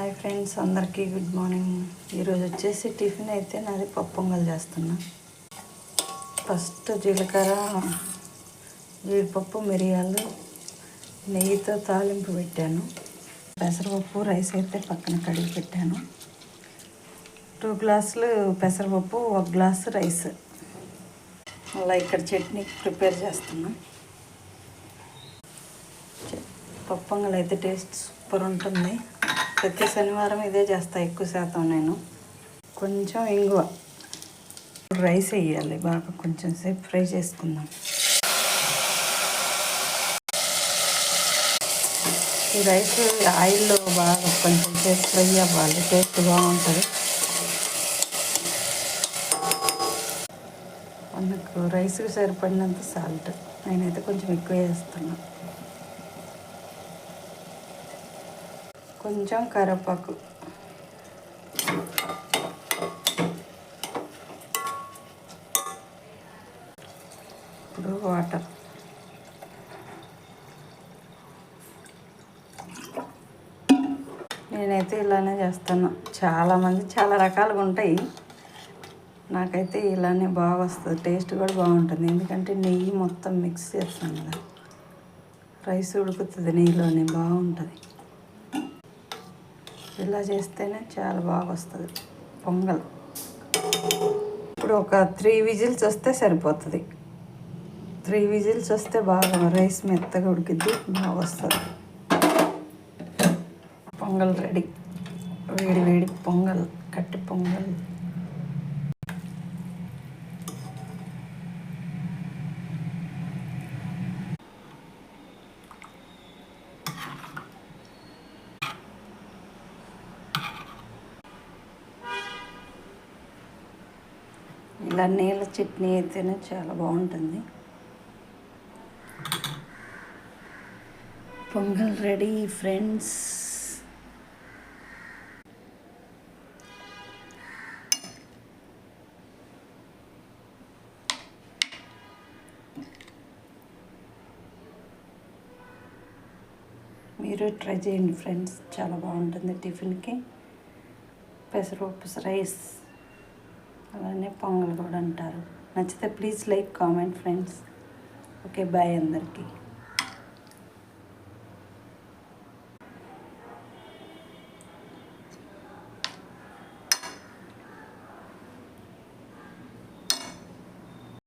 Hi friends, అందరికీ good morning. ఈరోజు వచ్చేసి టిఫిన్ అయితే నాది పప్పు పొంగల్ చేస్తున్నా. ఫస్ట్ జీలకర్ర, జీడిపప్పు, మిరియాలు, నెయ్యితో తాలింపు పెట్టాను. పెసరపప్పు, రైస్ అయితే పక్కన కడిగి పెట్టాను. 2 గ్లాసులు పెసరపప్పు, 1 గ్లాసు రైస్. అలా ఇక్కడ చట్నీ ప్రిపేర్ చేస్తున్నా. పప్పు పొంగల్ అయితే టేస్ట్ సూపర్ ఉంటుంది. ప్రతి శనివారం ఇదే చేస్తా ఎక్కువ శాతం నేను. కొంచెం ఇంగువ, రైస్ వేయాలి, బాగా కొంచెం సేపు ఫ్రై చేసుకుందాం. ఈ రైస్ ఆయిల్లో బాగా కొంచెం సేపు ఫ్రై అవ్వాలి, టేస్ట్ బాగుంటుంది. మనకు రైస్కి సరిపడినంత సాల్ట్, నేనైతే కొంచెం ఎక్కువ వేస్తున్నాను. కొంచెం కరివేపాకు, ఇప్పుడు వాటర్. నేనైతే ఇలానే చేస్తాను. చాలామంది చాలా రకాలుగా ఉంటాయి, నాకైతే ఇలానే బాగా వస్తుంది. టేస్ట్ కూడా బాగుంటుంది, ఎందుకంటే నెయ్యి మొత్తం మిక్స్ చేస్తాను కదా. రైస్ ఉడుకుతుంది నెయ్యిలోనే, బాగుంటుంది. ఇలా చేస్తేనే చాలా బాగా వస్తుంది పొంగల్. ఇప్పుడు ఒక 3 విజిల్స్ వస్తే సరిపోతుంది. 3 విజిల్స్ వస్తే బాగా రైస్ మెత్తగా ఉడికిద్ది, బాగా వస్తుంది. పొంగల్ రెడీ. వేడి వేడి పొంగల్, కట్టి పొంగల్. ఇలా నీళ్ళ చట్నీ అయితేనే చాలా బాగుంటుంది. Pongal ready friends. మీరు ట్రై చేయండి ఫ్రెండ్స్, చాలా బాగుంటుంది టిఫిన్కి. పెసరపప్పు రైస్, అలానే పొంగల్ కూడా అంటారు. నచ్చితే please like, comment friends. Okay, bye అందరికీ.